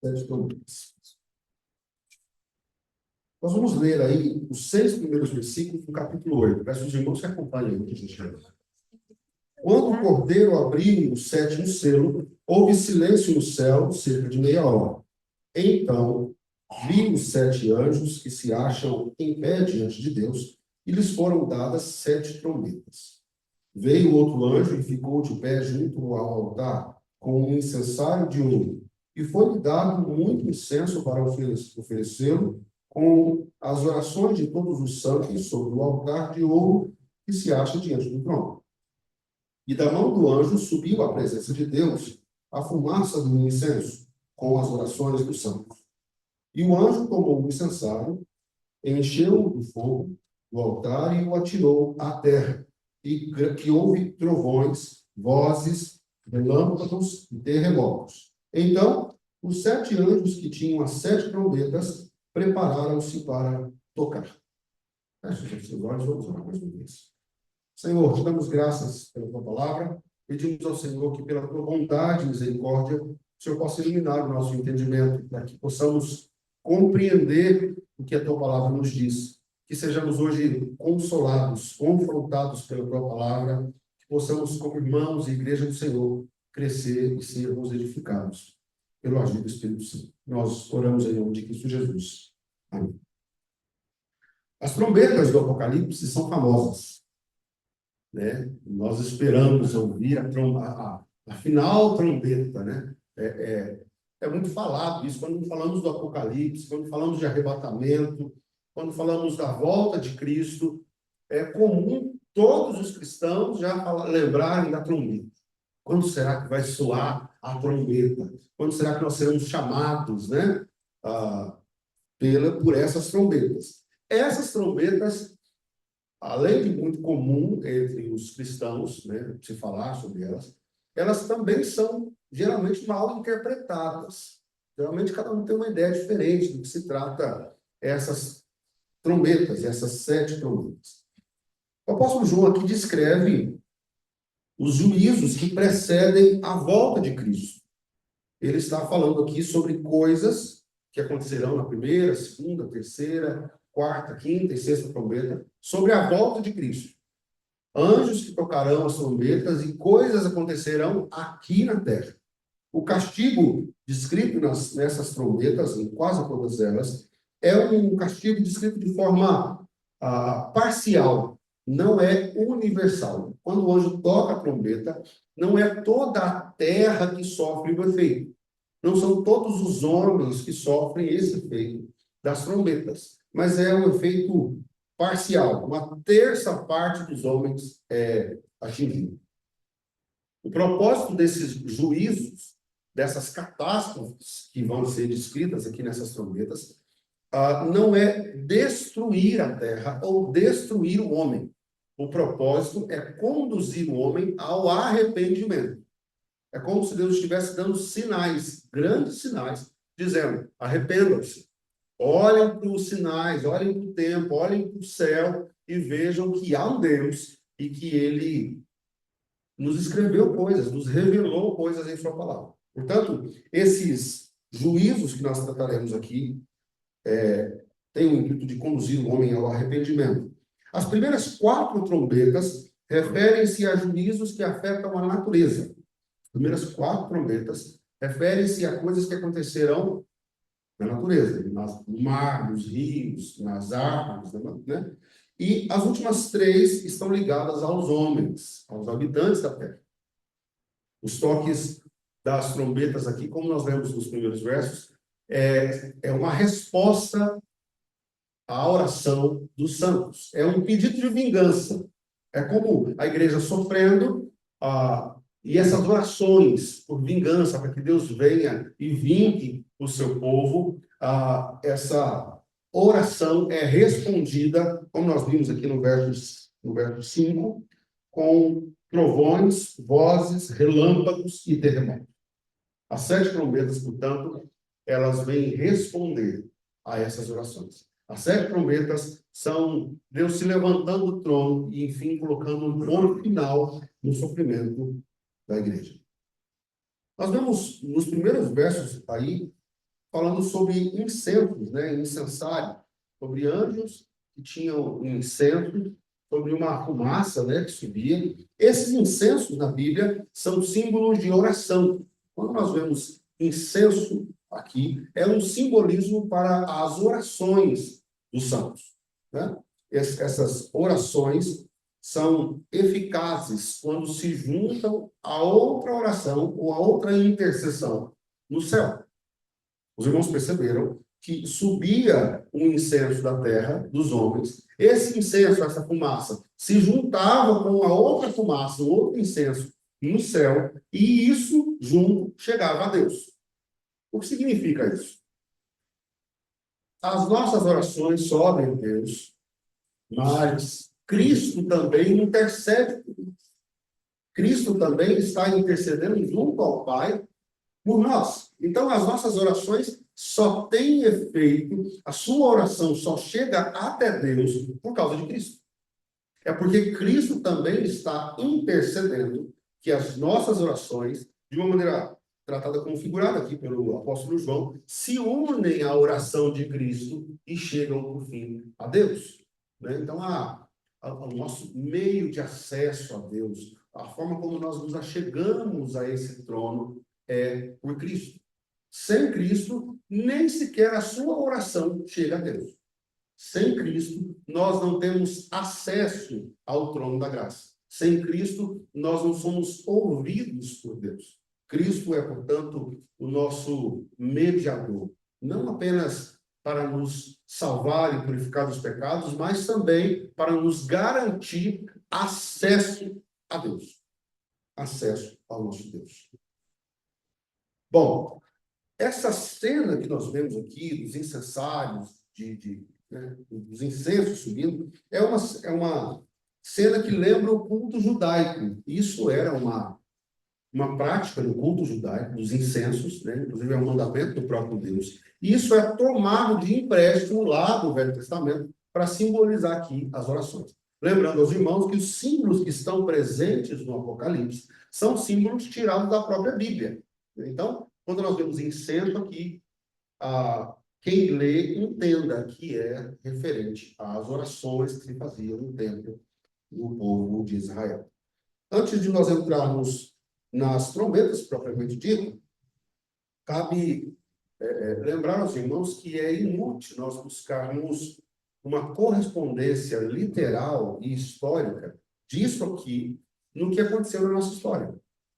Sete trombetas. Nós vamos ler aí os 6 primeiros versículos do capítulo 8. Peço aos irmãos que acompanhem o que a gente lê. Quando o cordeiro abriu o 7º selo, houve silêncio no céu cerca de meia hora. Então, vi os 7 anjos que se acham em pé diante de Deus, e lhes foram dadas 7 trombetas. Veio outro anjo e ficou de pé junto ao altar, com um incensário de ouro, e foi-lhe dado muito incenso para oferecê-lo, com as orações de todos os santos sobre o altar de ouro que se acha diante do trono. E da mão do anjo subiu à presença de Deus a fumaça do incenso, com as orações dos santos. E o anjo tomou o incensário, encheu-o do fogo do altar e o atirou à terra. E que houve trovões, vozes, relâmpagos e terremotos. Então, os 7 anjos que tinham as 7 trombetas prepararam-se para tocar. Feche os seus olhos, vamos orar mais uma vez. Senhor, te damos graças pela tua palavra. Pedimos ao Senhor que, pela tua bondade e misericórdia, o Senhor possa iluminar o nosso entendimento, para que possamos compreender o que a tua palavra nos diz. Que sejamos hoje consolados, confrontados pela tua palavra, que possamos, como irmãos e igreja do Senhor, crescer e sermos edificados pelo agir do Espírito Santo. Nós oramos em nome de Cristo Jesus. Amém. As trombetas do Apocalipse são famosas, né? Nós esperamos ouvir a final trombeta, né? É muito falado isso quando falamos do Apocalipse, quando falamos de arrebatamento, quando falamos da volta de Cristo. É comum todos os cristãos já lembrarem da trombeta. Quando será que vai soar a trombeta? Quando será que nós seremos chamados, né? Por essas trombetas. Essas trombetas, além de muito comum entre os cristãos, né, se falar sobre elas, elas também são geralmente mal interpretadas. Geralmente cada um tem uma ideia diferente do que se trata essas trombetas, essas 7 trombetas. O apóstolo João aqui descreve os juízos que precedem a volta de Cristo. Ele está falando aqui sobre coisas que acontecerão na primeira, segunda, terceira, quarta, quinta e sexta trombeta, sobre a volta de Cristo. Anjos que tocarão as trombetas e coisas acontecerão aqui na terra. O castigo descrito nessas trombetas, em quase todas elas, é um castigo descrito de forma parcial, não é universal. Quando o anjo toca a trombeta, não é toda a terra que sofre o efeito. Não são todos os homens que sofrem esse efeito das trombetas, mas é um efeito parcial. Uma terça parte dos homens é atingida. O propósito desses juízos, dessas catástrofes que vão ser descritas aqui nessas trombetas, não é destruir a terra ou destruir o homem. O propósito é conduzir o homem ao arrependimento. É como se Deus estivesse dando sinais, grandes sinais, dizendo: arrependam-se, olhem para os sinais, olhem para o tempo, olhem para o céu e vejam que há um Deus e que Ele nos escreveu coisas, nos revelou coisas em sua palavra. Portanto, esses juízos que nós trataremos aqui têm o intuito de conduzir o homem ao arrependimento. As primeiras 4 trombetas referem-se a juízos que afetam a natureza. As primeiras 4 trombetas referem-se a coisas que acontecerão na natureza, no mar, nos rios, nas árvores, né? E as últimas 3 estão ligadas aos homens, aos habitantes da terra. Os toques das trombetas aqui, como nós vemos nos primeiros versos, é uma resposta à oração dos santos. É um pedido de vingança. É como a igreja sofrendo e essas orações por vingança, para que Deus venha e vingue o seu povo. Essa oração é respondida, como nós vimos aqui no verso 5, com trovões, vozes, relâmpagos e terremotos. As 7 trombetas, portanto, elas vêm responder a essas orações. As 7 trombetas são Deus se levantando do trono e, enfim, colocando um ponto final no sofrimento da igreja. Nós vemos nos primeiros versos aí falando sobre incensos, né? Incensário, sobre anjos que tinham um incenso, sobre uma fumaça, né, que subia. Esses incensos na Bíblia são símbolos de oração. Quando nós vemos incenso aqui, é um simbolismo para as orações dos santos, né? Essas orações são eficazes quando se juntam a outra oração ou a outra intercessão no céu. Os irmãos perceberam que subia um incenso da terra dos homens, esse incenso, essa fumaça, se juntava com a outra fumaça, o outro incenso no céu, e isso junto chegava a Deus. O que significa isso? As nossas orações sobem a Deus, mas Cristo também intercede. Cristo também está intercedendo junto ao Pai por nós. Então, as nossas orações só têm efeito, a sua oração só chega até Deus por causa de Cristo. É porque Cristo também está intercedendo que as nossas orações, de uma maneira tratada como figurada aqui pelo apóstolo João, se unem à oração de Cristo e chegam, por fim, a Deus. Né? Então, o nosso meio de acesso a Deus, a forma como nós nos achegamos a esse trono é por Cristo. Sem Cristo, nem sequer a sua oração chega a Deus. Sem Cristo, nós não temos acesso ao trono da graça. Sem Cristo, nós não somos ouvidos por Deus. Cristo é, portanto, o nosso mediador, não apenas para nos salvar e purificar dos pecados, mas também para nos garantir acesso a Deus, acesso ao nosso Deus. Bom, essa cena que nós vemos aqui, dos incensários, né, dos incensos subindo, é uma cena que lembra o culto judaico. Isso era uma prática no culto judaico, dos incensos, né? Inclusive é um mandamento do próprio Deus. E isso é tomado de empréstimo lá do Velho Testamento para simbolizar aqui as orações. Lembrando aos irmãos que os símbolos que estão presentes no Apocalipse são símbolos tirados da própria Bíblia. Então, quando nós vemos incenso aqui, quem lê entenda que é referente às orações que se faziam no templo do povo de Israel. Antes de nós entrarmos nas trombetas, propriamente dito, cabe lembrar aos irmãos que é inútil nós buscarmos uma correspondência literal e histórica disso aqui no que aconteceu na nossa história.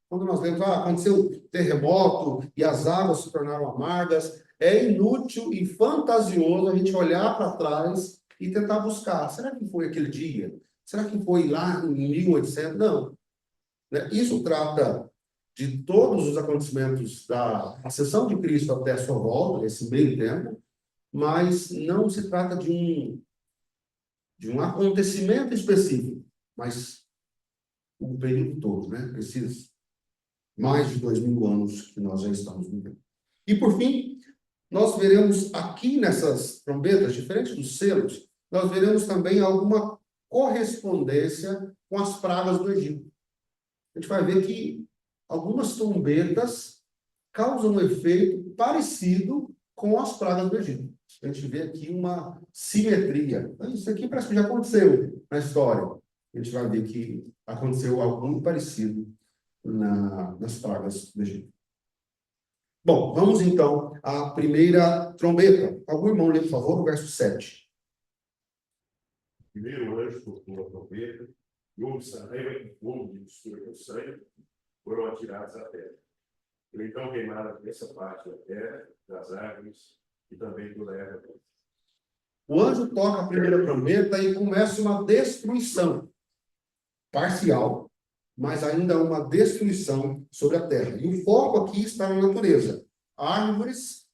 Quando nós lemos, aconteceu terremoto e as águas se tornaram amargas, é inútil e fantasioso a gente olhar para trás e tentar buscar. Será que foi aquele dia? Será que foi lá em 1800? Não. Isso trata de todos os acontecimentos da ascensão de Cristo até a sua volta, esse meio tempo, mas não se trata de um acontecimento específico, mas o período todo, né? Esses mais de 2000 anos que nós já estamos vivendo. E, por fim, nós veremos aqui nessas trombetas, diferente dos selos, nós veremos também alguma correspondência com as pragas do Egito. A gente vai ver que algumas trombetas causam um efeito parecido com as pragas do Egito. A gente vê aqui uma simetria. Isso aqui parece que já aconteceu na história. A gente vai ver que aconteceu algo muito parecido nas pragas do Egito. Bom, vamos então à primeira trombeta. Algum irmão lê, por favor, o verso 7. O primeiro anjo tocou a trombeta, e houve sangue e fogo de mistura com sangue, foram atirados à terra. Ele então queimaram essa parte da terra, das árvores e também do erva. O anjo toca a primeira trombeta e começa uma destruição parcial, mas ainda uma destruição sobre a terra. E o foco aqui está na natureza. Árvores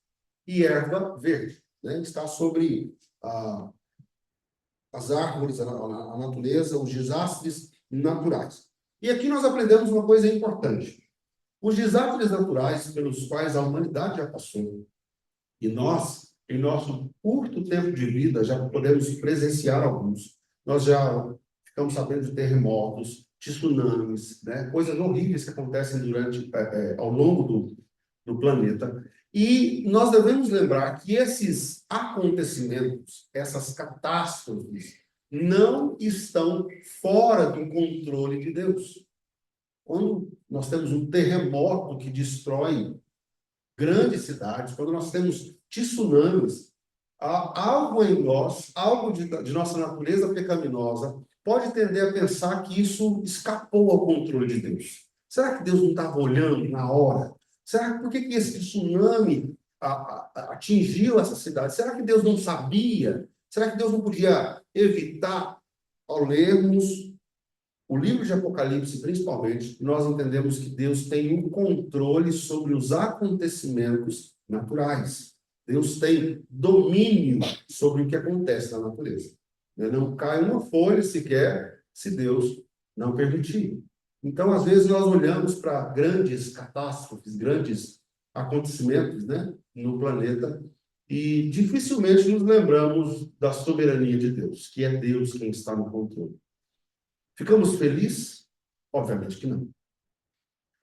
e erva verde. Né? Está sobre as árvores, a natureza, os desastres naturais. E aqui nós aprendemos uma coisa importante. Os desastres naturais pelos quais a humanidade já passou, e nós, em nosso curto tempo de vida, já podemos presenciar alguns. Nós já ficamos sabendo de terremotos, tsunamis, né? Coisas horríveis que acontecem ao longo do planeta. E nós devemos lembrar que esses acontecimentos, essas catástrofes, não estão fora do controle de Deus. Quando nós temos um terremoto que destrói grandes cidades, quando nós temos tsunamis, há algo em nós, algo de nossa natureza pecaminosa, pode tender a pensar que isso escapou ao controle de Deus. Será que Deus não estava olhando na hora? Será que por que esse tsunami atingiu essa cidade? Será que Deus não sabia? Será que Deus não podia evitar? Ao lermos o livro de Apocalipse, principalmente, nós entendemos que Deus tem um controle sobre os acontecimentos naturais. Deus tem domínio sobre o que acontece na natureza. Não cai uma folha sequer se Deus não permitir. Então, às vezes, nós olhamos para grandes catástrofes, grandes acontecimentos, né, no planeta e dificilmente nos lembramos da soberania de Deus, que é Deus quem está no controle. Ficamos felizes? Obviamente que não.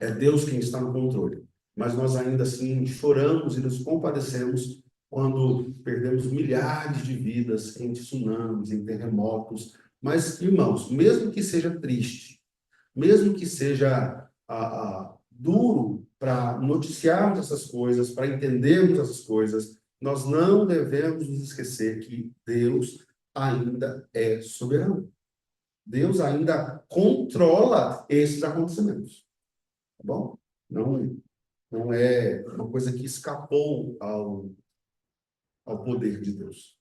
É Deus quem está no controle. Mas nós ainda assim choramos e nos compadecemos quando perdemos milhares de vidas em tsunamis, em terremotos. Mas, irmãos, mesmo que seja triste, mesmo que seja duro para noticiarmos essas coisas, para entendermos essas coisas, nós não devemos nos esquecer que Deus ainda é soberano. Deus ainda controla esses acontecimentos. Tá bom? Não é uma coisa que escapou ao poder de Deus.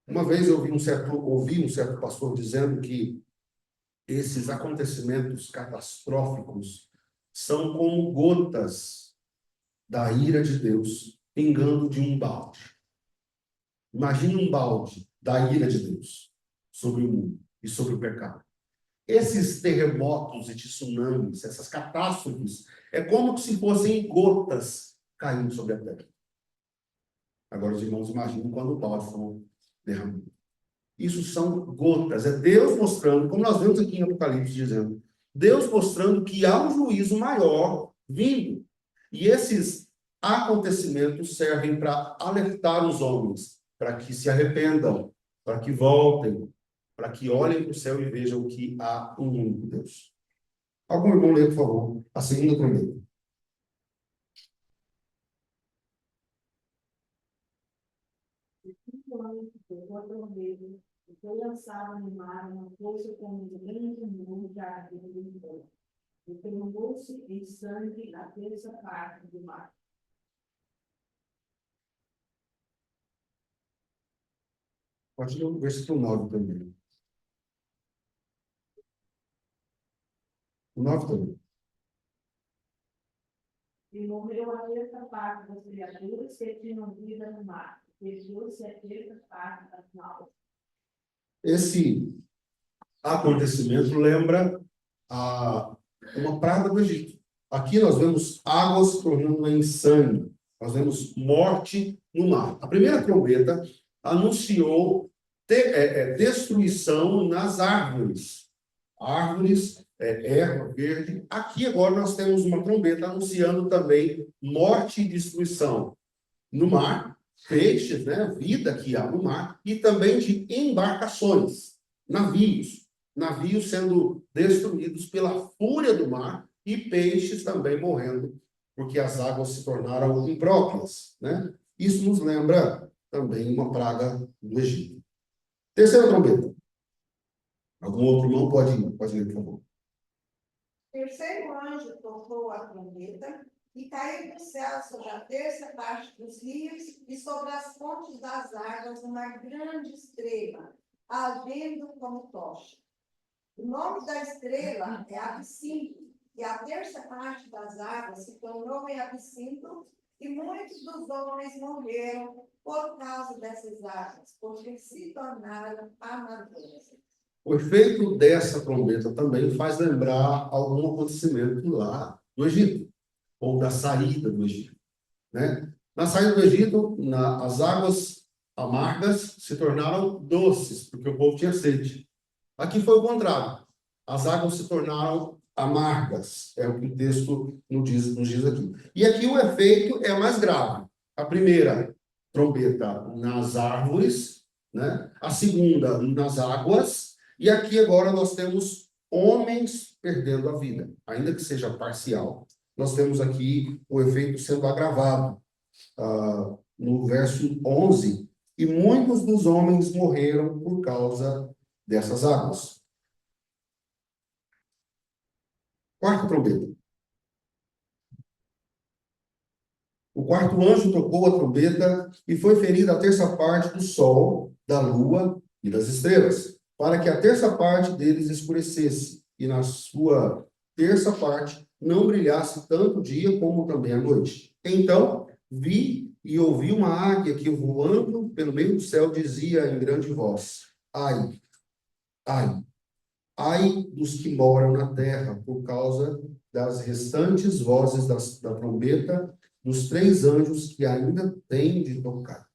Uma vez eu ouvi um certo pastor dizendo que esses acontecimentos catastróficos são como gotas da ira de Deus pingando de um balde. Imagine um balde da ira de Deus sobre o mundo e sobre o pecado. Esses terremotos e tsunamis, essas catástrofes, é como se fossem gotas caindo sobre a terra. Agora, os irmãos, imaginem quando o balde for derramado. Isso são gotas, é Deus mostrando, como nós vemos aqui em Apocalipse dizendo, Deus mostrando que há um juízo maior vindo. E esses acontecimentos servem para alertar os homens, para que se arrependam, para que voltem, para que olhem para o céu e vejam que há um único Deus. Algum irmão lê, por favor, a segunda trombeta. Foi lançado no mar uma força como um grande mundo de árvore de fogo. E derramou-se em sangue a terça parte do mar. Pode ler o versículo 9 também. O 9 também. E morreu a terça parte das criaturas que tinham vida no mar. Fechou-se a terça parte das naus. Esse acontecimento lembra uma praga do Egito. Aqui nós vemos águas tornando em sangue. Nós vemos morte no mar. A primeira trombeta anunciou destruição nas árvores. Árvores, erva verde. Aqui agora nós temos uma trombeta anunciando também morte e destruição no mar, peixes, né, vida que há no mar, e também de embarcações, navios sendo destruídos pela fúria do mar e peixes também morrendo, porque as águas se tornaram impróprias, né? Isso nos lembra também uma praga do Egito. Terceira trombeta. Algum outro irmão pode ler, por favor. Terceiro anjo tocou a trombeta e caiu do céu sobre a terça parte dos rios e sobre as fontes das águas uma grande estrela, ardendo como tocha. O nome da estrela é Absinto, e a terça parte das águas se tornou em Absinto, e muitos dos homens morreram por causa dessas águas, porque se tornaram amadores. O efeito dessa trombeta também faz lembrar algum acontecimento lá do Egito, ou da saída do Egito, né? Na saída do Egito, as águas amargas se tornaram doces, porque o povo tinha sede. Aqui foi o contrário. As águas se tornaram amargas. É o que o texto nos diz aqui. E aqui o efeito é mais grave. A primeira trombeta nas árvores, né? A segunda nas águas, e aqui agora nós temos homens perdendo a vida, ainda que seja parcial. Nós temos aqui o efeito sendo agravado. No verso 11, e muitos dos homens morreram por causa dessas águas. Quarta trombeta. O quarto anjo tocou a trombeta e foi ferida a terça parte do sol, da lua e das estrelas, para que a terça parte deles escurecesse, e na sua terça parte não brilhasse tanto o dia como também a noite. Então vi e ouvi uma águia que, voando pelo meio do céu, dizia em grande voz: Ai, ai, ai dos que moram na terra, por causa das restantes vozes da trombeta dos três anjos que ainda têm de tocar.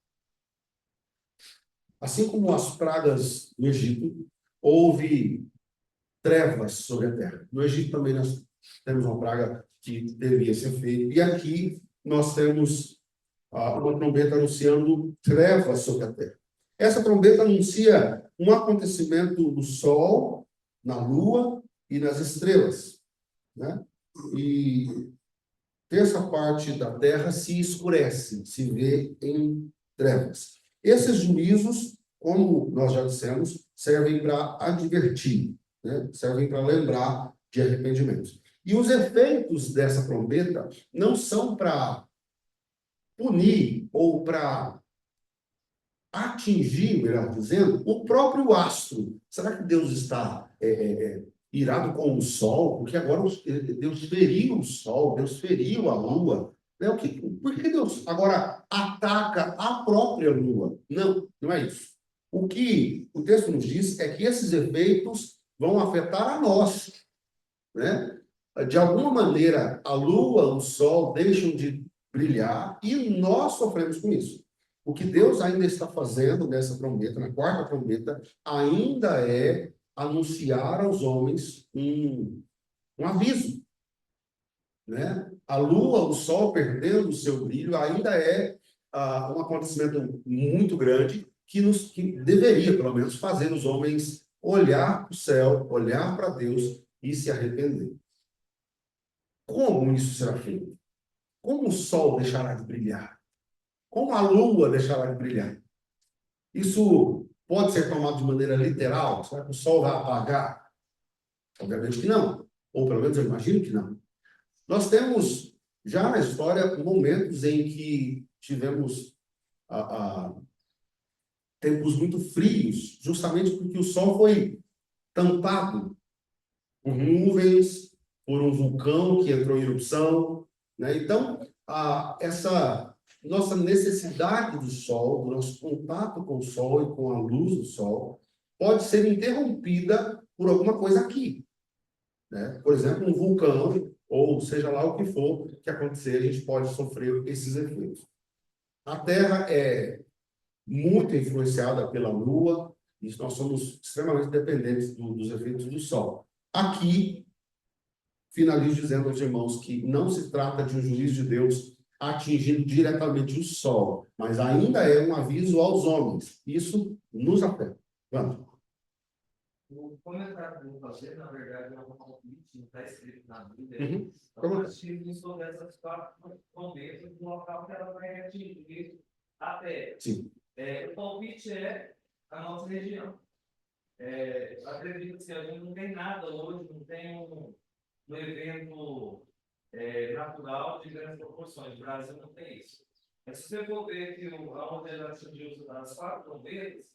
Assim como as pragas no Egito, houve trevas sobre a terra. No Egito também nós temos uma praga que devia ser feita. E aqui nós temos uma trombeta anunciando trevas sobre a terra. Essa trombeta anuncia um acontecimento no sol, na lua e nas estrelas, né? E terça parte da terra se escurece, se vê em trevas. Esses juízos, como nós já dissemos, servem para advertir, né? Servem para lembrar de arrependimentos. E os efeitos dessa trombeta não são para punir ou para atingir, melhor dizendo, o próprio astro. Será que Deus está irado com o sol? Porque agora Deus feriu o sol, Deus feriu a lua. Né? Por que Deus agora ataca a própria lua? Não, não é isso. O que o texto nos diz é que esses efeitos vão afetar a nós, né? De alguma maneira, a lua, o sol deixam de brilhar e nós sofremos com isso. O que Deus ainda está fazendo nessa trombeta, na quarta trombeta, ainda é anunciar aos homens um aviso, né? A lua, o sol perdendo o seu brilho, ainda é um acontecimento muito grande que deveria, pelo menos, fazer os homens olhar para o céu, olhar para Deus e se arrepender. Como isso será feito? Como o sol deixará de brilhar? Como a lua deixará de brilhar? Isso pode ser tomado de maneira literal? Será que o sol vai apagar? Obviamente que não. Ou pelo menos eu imagino que não. Nós temos já na história momentos em que tivemos tempos muito frios, justamente porque o sol foi tampado por nuvens, por um vulcão que entrou em erupção, né? Então, essa nossa necessidade do sol, do nosso contato com o sol e com a luz do sol, pode ser interrompida por alguma coisa aqui, né? Por exemplo, um vulcão, ou seja lá o que for que acontecer, a gente pode sofrer esses efeitos. A Terra é muito influenciada pela Lua, e nós somos extremamente dependentes dos efeitos do Sol. Aqui, finalizo dizendo aos irmãos que não se trata de um juízo de Deus atingindo diretamente o Sol, mas ainda é um aviso aos homens. Isso nos afeta. Vamos. O comentário que eu vou fazer, na verdade, é um convite, não está escrito na Bíblia. Uhum. Então, nós tivemos sobre essas quatro momentos do local que ela vai atingir a Terra. Sim. O palpite é a nossa região. Acredito que a gente não tem nada hoje, não tem um evento natural de grandes proporções. O Brasil não tem isso. Mas se você for ver que onde ela atingiu as quatro trombetas,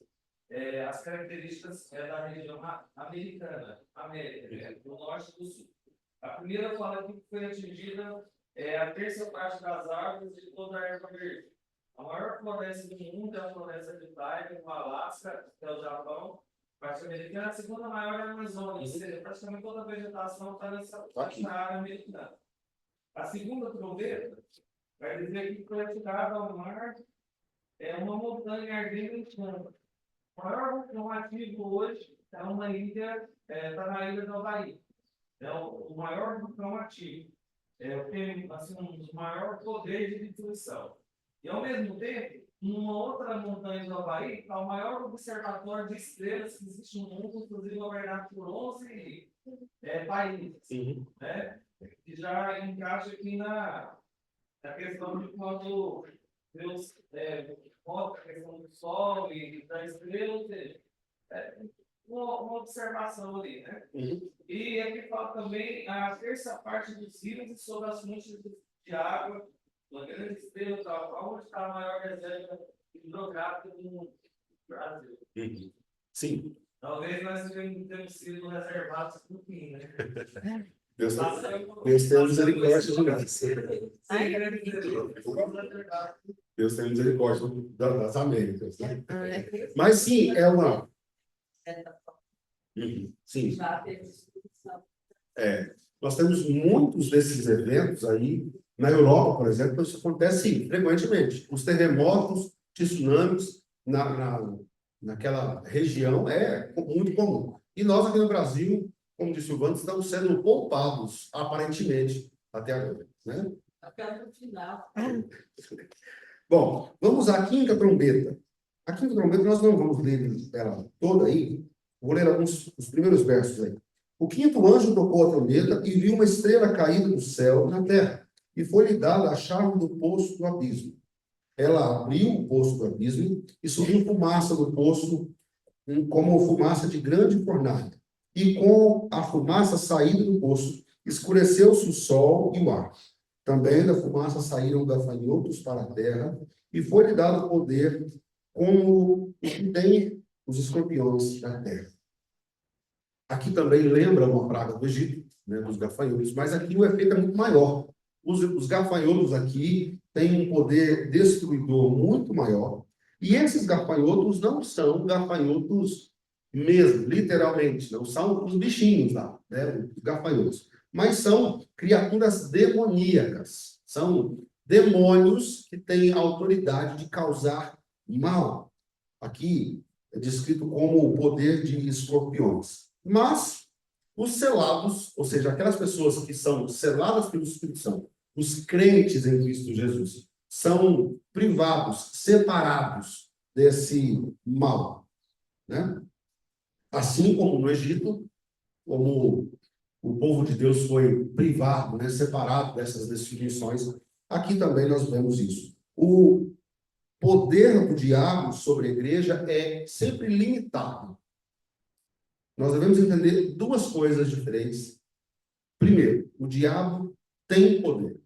as características da região americana, América, do norte e do sul. A primeira fala que foi atingida a terça parte das árvores de toda a erva verde. A maior floresta do mundo é a floresta de Taika, no Alasca, que é o Japão, parte americana. A segunda maior é a Amazônia, ou seja, praticamente toda a vegetação está nessa área americana. A segunda trombeta vai dizer que foi atirada ao mar uma montanha ardendo em chama. O maior vulcão ativo hoje está na ilha do Havaí. é o maior vulcão ativo. Tem assim, um maior poder de destruição. E, ao mesmo tempo, numa outra montanha do Havaí, está o maior observatório de estrelas que existe no mundo, inclusive governado por 11 países, né? Que já encaixa aqui na questão de quando Deus mostra a questão do Sol e da estrela, ou seja, uma observação ali, né? E aqui fala também a terça parte dos rios e sobre as fontes de água, uma grande estrela, onde está a maior reserva hidrográfica do Brasil. Sim. Talvez nós tenhamos sido reservados por fim, né? Deus tem misericórdia de nós. Deus tem misericórdia das Américas, né? Mas sim, é uma. Sim. Nós temos muitos desses eventos aí. Na Europa, por exemplo, isso acontece frequentemente. Os terremotos, tsunamis naquela região é muito comum. E nós aqui no Brasil, como disse o Wanda, estamos sendo poupados, aparentemente, até agora, né? Até no final. Bom, vamos à quinta trombeta. A quinta trombeta, nós não vamos ler ela toda aí. Vou ler os primeiros versos aí. O quinto anjo tocou a trombeta e viu uma estrela caída do céu na terra, e foi-lhe dada a chave do poço do abismo. Ela abriu o poço do abismo e subiu fumaça do poço, como fumaça de grande fornalha. E com a fumaça saída do poço, escureceu-se o sol e o ar. Também da fumaça saíram gafanhotos para a terra, e foi-lhe dado poder como o que tem os escorpiões da terra. Aqui também lembra uma praga do Egito, né, dos gafanhotos, mas aqui o efeito é muito maior. Os gafanhotos aqui têm um poder destruidor muito maior, e esses gafanhotos não são gafanhotos mesmo, literalmente, não são os bichinhos lá, né, os gafanhotos, mas são criaturas demoníacas, são demônios que têm a autoridade de causar mal. Aqui é descrito como o poder de escorpiões. Mas os selados, ou seja, aquelas pessoas que são seladas pelo Espírito Santo, os crentes em Cristo Jesus, são privados, separados desse mal, né? Assim como no Egito, como o povo de Deus foi privado, né, separado dessas definições, aqui também nós vemos isso. O poder do diabo sobre a igreja é sempre limitado. Nós devemos entender duas coisas diferentes. Primeiro, o diabo tem poder.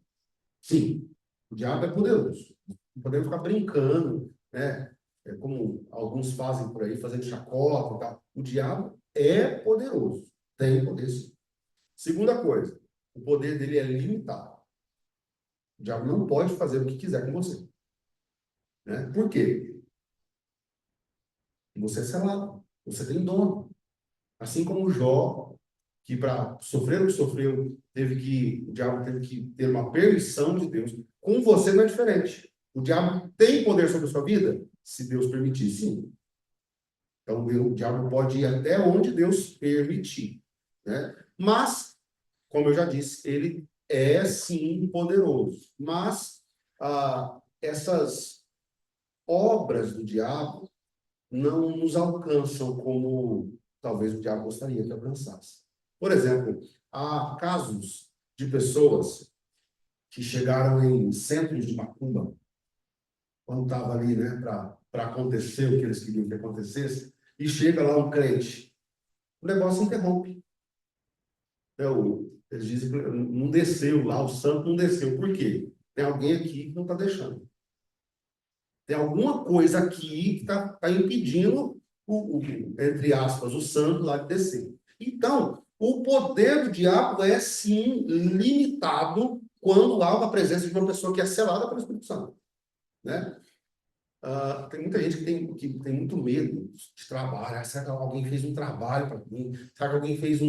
Sim, o diabo é poderoso. Não podemos ficar brincando, né? Como alguns fazem por aí, fazendo chacota e tal. O diabo é poderoso. Tem poder, sim. Segunda coisa, o poder dele é limitado. O diabo não pode fazer o que quiser com você. Né? Por quê? Você é selado. Você tem dono. Assim como Jó, que para sofrer o que sofreu, o diabo teve que ter uma permissão de Deus. Com você não é diferente. O diabo tem poder sobre a sua vida? Se Deus permitir, sim. Então, o diabo pode ir até onde Deus permitir. Né? Mas, como eu já disse, ele é, sim, poderoso. Mas, essas obras do diabo não nos alcançam como talvez o diabo gostaria que alcançasse. Por exemplo, há casos de pessoas que chegaram em centros de macumba, quando estava ali, né, para acontecer o que eles queriam que acontecesse, e chega lá um crente. O negócio interrompe. Eles dizem que não desceu lá, o santo não desceu. Por quê? Tem alguém aqui que não está deixando. Tem alguma coisa aqui que está impedindo, entre aspas, o santo lá de descer. Então, o poder do diabo é, sim, limitado quando há uma presença de uma pessoa que é selada pelo Espírito Santo. Né? Tem muita gente que tem muito medo de trabalho. Será que alguém fez um trabalho para mim? Será que alguém fez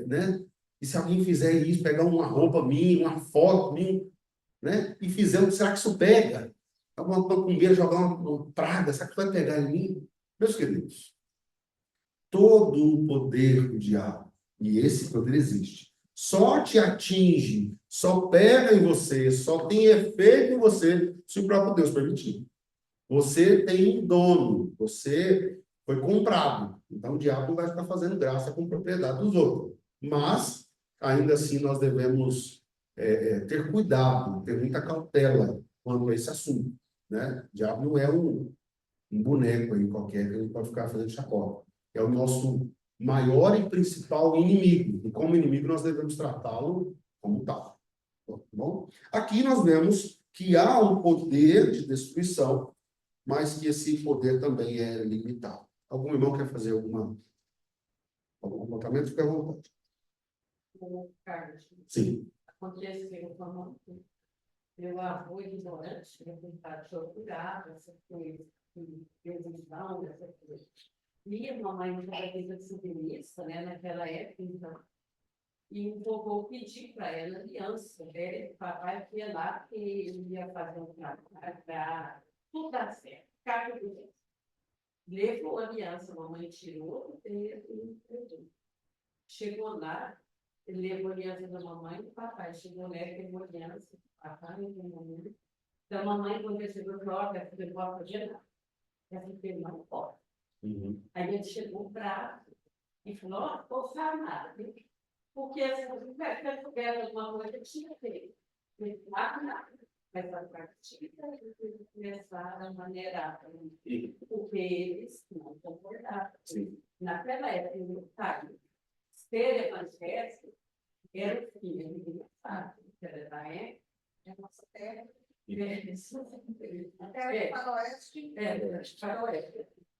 né? E se alguém fizer isso, pegar uma roupa minha, uma foto minha, né? E fizer, será que isso pega? Alguma macumbeira jogar uma praga, será que vai pegar em mim? Meus queridos, todo o poder do diabo E esse poder existe. Só te atinge, só pega em você, só tem efeito em você se o próprio Deus permitir. Você tem um dono, você foi comprado. Então, o diabo vai estar fazendo graça com propriedade dos outros. Mas, ainda assim, nós devemos ter cuidado, ter muita cautela quanto a esse assunto. Né? O diabo não é um boneco aí qualquer que a gente pode ficar fazendo chacota. É o nosso maior e principal inimigo. E como inimigo, nós devemos tratá-lo como tal. Tá bom? Aqui nós vemos que há um poder de destruição, mas que esse poder também é limitado. Algum irmão quer fazer algum apontamento? Fica à vontade. Carlos, Sim. aconteceu quando meu avô ignorante, ele tentava procurar essa coisa, religião, essa coisa. E a mamãe não era vida submissa, né, naquela época, então. E o vovô pediu para ela aliança, né? O papai ia lá que ele ia fazer um trabalho para tudo dar certo. Levou a aliança, a mamãe tirou o dedo e entregou. Chegou lá, ele levou a aliança da mamãe e do papai. Chegou lá, pegou a aliança do papai e da mamãe. Da mamãe, quando ele chegou, falou: olha, essa filha não podia nada. Essa filha não pode. Aí ele chegou bravo e falou: ó, não vou falar nada. Porque se eu tivesse souber alguma coisa, tinha feito. Nada. Mas a prática eles começaram a maneirar, porque eles não concordavam. Naquela época, sabe, ser evangélico era o filho de engraçado, era da época, é nossa terra.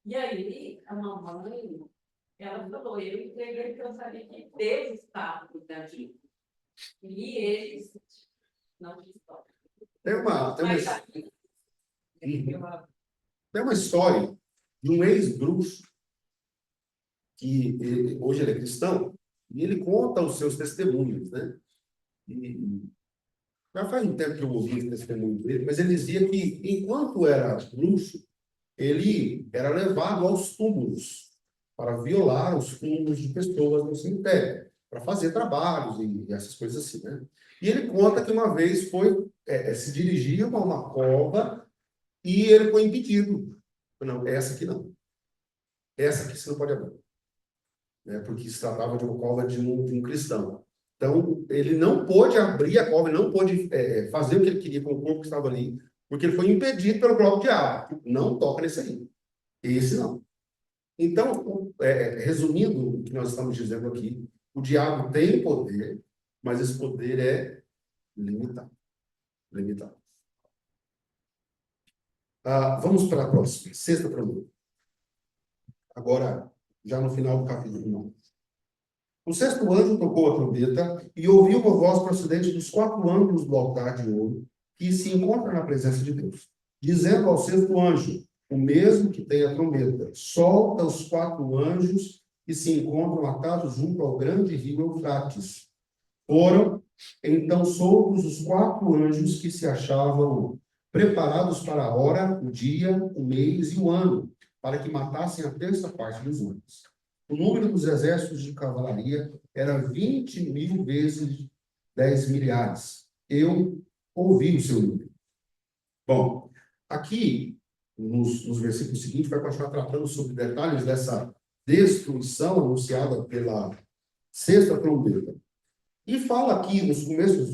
E aí, a mamãe, ela falou: eu entreguei porque eu sabia que Deus estava cuidando de mim. E eles não estavam. Tem uma história de um ex-bruxo que hoje ele é cristão e ele conta os seus testemunhos, né? E já faz um tempo que eu ouvi esse testemunho dele, mas ele dizia que enquanto era bruxo, ele era levado aos túmulos para violar os túmulos de pessoas no cemitério, para fazer trabalhos e essas coisas assim, né? E ele conta que uma vez se dirigia a uma cova e ele foi impedido. Não, essa aqui não. Essa aqui você não pode abrir. Porque se tratava de uma cova de um cristão. Então, ele não pôde abrir a cova, ele não pôde fazer o que ele queria com o corpo que estava ali, porque ele foi impedido pelo próprio diabo. Não toca nesse aí. Esse não. Então, resumindo o que nós estamos dizendo aqui, o diabo tem poder, mas esse poder é limitado. Limitado. Vamos para a próxima. Sexta pergunta. Agora, já no final do capítulo 9. O sexto anjo tocou a trombeta e ouviu uma voz procedente dos 4 ângulos do altar de ouro que se encontra na presença de Deus, dizendo ao sexto anjo, o mesmo que tem a trombeta: solta os 4 anjos que se encontram atados junto ao grande rio Eufrates. Foram, então, soltos os 4 anjos que se achavam preparados para a hora, o dia, o mês e o ano, para que matassem a 1/3 parte dos homens. O número dos exércitos de cavalaria era 20.000 vezes 10 milhares. Eu ouvi o seu número. Bom, aqui, nos versículos seguintes, vai continuar tratando sobre detalhes dessa destruição anunciada pela sexta trombeta. E fala aqui, nos primeiros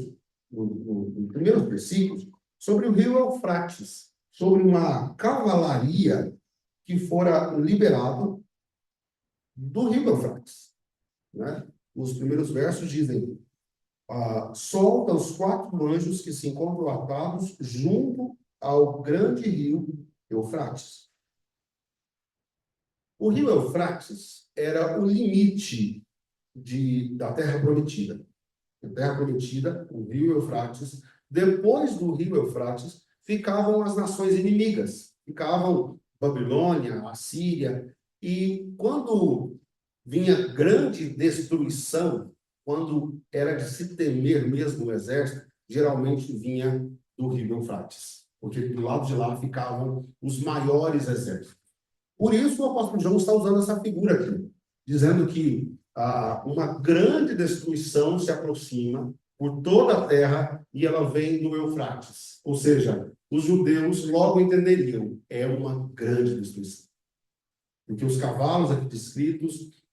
versículos, sobre o rio Eufrates, sobre uma cavalaria que fora liberado do rio Eufrates. Né? Os primeiros versos dizem: solta os 4 anjos que se encontram atados junto ao grande rio Eufrates. O rio Eufrates era o limite da Terra Prometida. A Terra Prometida, o rio Eufrates. Depois do rio Eufrates, ficavam as nações inimigas. Ficavam Babilônia, Assíria. E quando vinha grande destruição, quando era de se temer mesmo o exército, geralmente vinha do rio Eufrates, porque do lado de lá ficavam os maiores exércitos. Por isso o apóstolo João está usando essa figura aqui, dizendo que uma grande destruição se aproxima por toda a terra e ela vem do Eufrates. Ou seja, os judeus logo entenderiam, é uma grande destruição. Porque os cavalos aqui descritos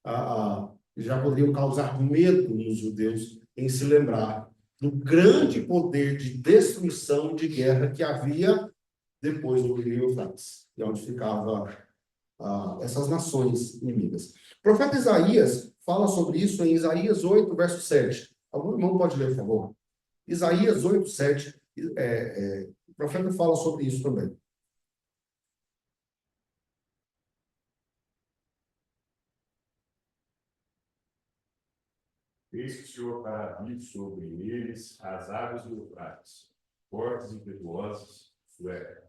já poderiam causar medo nos judeus em se lembrar do grande poder de destruição, de guerra que havia depois do rio Eufrates, que é onde ficavam essas nações inimigas. O profeta Isaías fala sobre isso em Isaías 8, verso 7. Algum irmão pode ler, por favor? Isaías 8, 7. O profeta fala sobre isso também. Eis que o Senhor fará vir sobre eles as águas do Eufrates, fortes e impetuosas, isto é,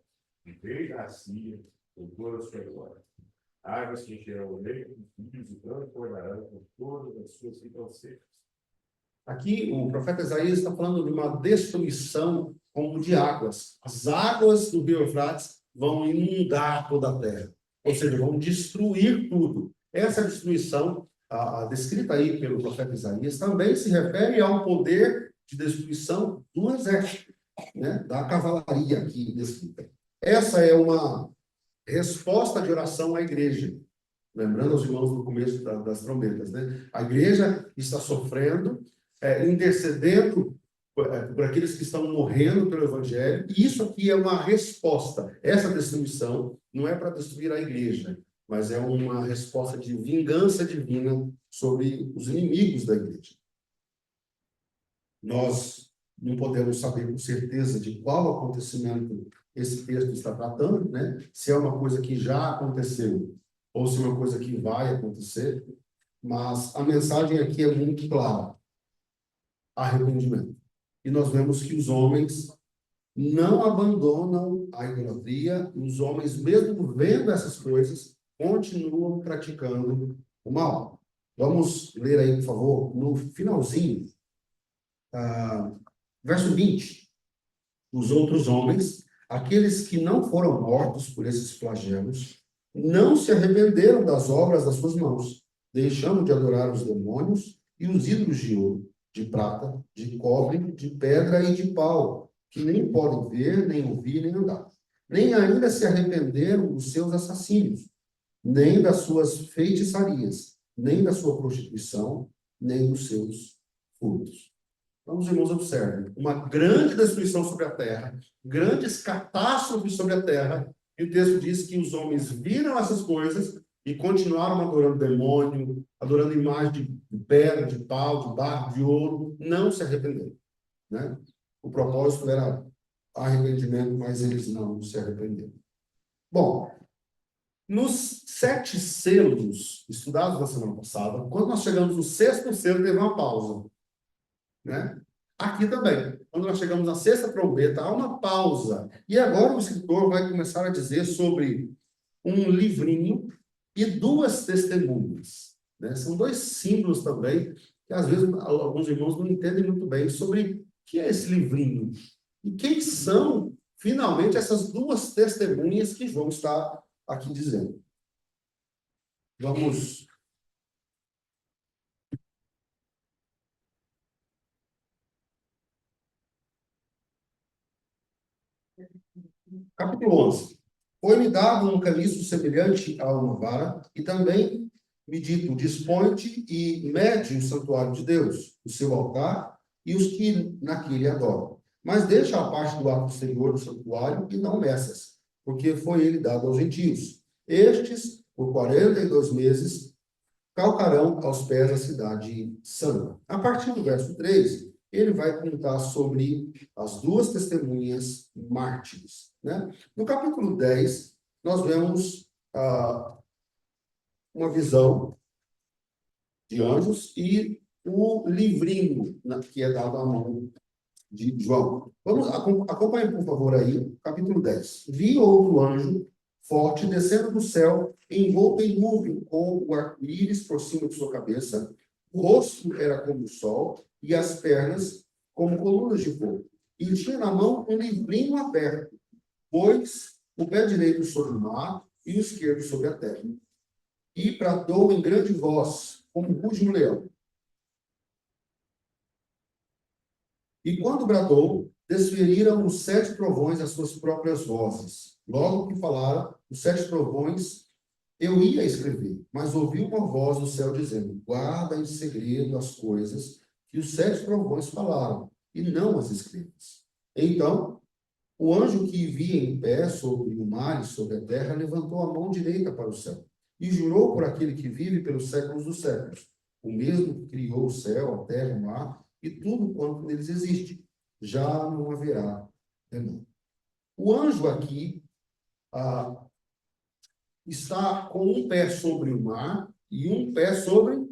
desde a Síria, com toda a sua glória. Águas que encherão o leito dos rios e transbordarão com todas as suas ribanceiras. Aqui, o profeta Isaías está falando de uma destruição como de águas. As águas do rio Eufrates vão inundar toda a terra. Ou seja, vão destruir tudo. Essa destruição, descrita aí pelo profeta Isaías, também se refere ao poder de destruição do exército, né? Da cavalaria aqui descrita. Essa é uma resposta de oração à igreja. Lembrando aos irmãos do começo das trombetas, né? A igreja está sofrendo, intercedendo por aqueles que estão morrendo pelo evangelho, e isso aqui é uma resposta. Essa destruição não é para destruir a igreja, mas é uma resposta de vingança divina sobre os inimigos da igreja. Nós não podemos saber com certeza de qual acontecimento esse texto está tratando, né? Se é uma coisa que já aconteceu ou se é uma coisa que vai acontecer, mas a mensagem aqui é muito clara: arrependimento. E nós vemos que os homens não abandonam a idolatria, os homens, mesmo vendo essas coisas, continuam praticando o mal. Vamos ler aí, por favor, no finalzinho, verso 20. Os outros homens, aqueles que não foram mortos por esses flagelos, não se arrependeram das obras das suas mãos, deixando de adorar os demônios e os ídolos de ouro, de prata, de cobre, de pedra e de pau, que nem podem ver, nem ouvir, nem andar. Nem ainda se arrependeram dos seus assassínios, nem das suas feitiçarias, nem da sua prostituição, nem dos seus furtos. Então, os irmãos observem, uma grande destruição sobre a terra, grandes catástrofes sobre a terra, e o texto diz que os homens viram essas coisas e continuaram adorando demônio, adorando imagem de pedra, de pau, de barro, de ouro, não se arrependeram, né? O propósito era arrependimento, mas eles não se arrependeram. Bom, nos 7 selos estudados na semana passada, quando nós chegamos no 6º selo, teve uma pausa, né? Aqui também, quando nós chegamos na 6ª trombeta, há uma pausa. E agora o escritor vai começar a dizer sobre um livrinho e 2 testemunhas, né? São 2 símbolos também, que às vezes alguns irmãos não entendem muito bem sobre o que é esse livrinho. E quem são, finalmente, essas 2 testemunhas que João está aqui dizendo. Vamos... Capítulo 11. Foi-me dado um caniço semelhante a uma vara, e também me dito, dispõe-te e mede o santuário de Deus, o seu altar e os que naquele adoram. Mas deixa a parte do ato exterior do santuário e não meças, porque foi ele dado aos gentios. Estes, por 42 meses, calcarão aos pés da cidade santa. A partir do verso 3, ele vai contar sobre as 2 testemunhas mártires, né? No capítulo 10, nós vemos uma visão de anjos e o livrinho que é dado à mão de João. Acompanhe, por favor, aí, capítulo 10. Vi outro anjo forte descendo do céu, envolto em nuvem, com o arco-íris por cima de sua cabeça. O rosto era como o sol e as pernas como colunas de fogo. E tinha na mão um livrinho aberto, pois o pé direito sobre o mar e o esquerdo sobre a terra. E bradou em grande voz: como ruge um leão. E quando bradou, desferiram os 7 trovões as suas próprias vozes. Logo que falaram, os 7 trovões, eu ia escrever, mas ouvi uma voz do céu dizendo: guarda em segredo as coisas que os 7 trovões falaram, e não as escrevas. Então, o anjo que via em pé sobre o mar e sobre a terra levantou a mão direita para o céu e jurou por aquele que vive pelos séculos dos séculos, o mesmo que criou o céu, a terra, o mar e tudo quanto neles existe. Já não haverá demônio. O anjo aqui está com um pé sobre o mar e um pé sobre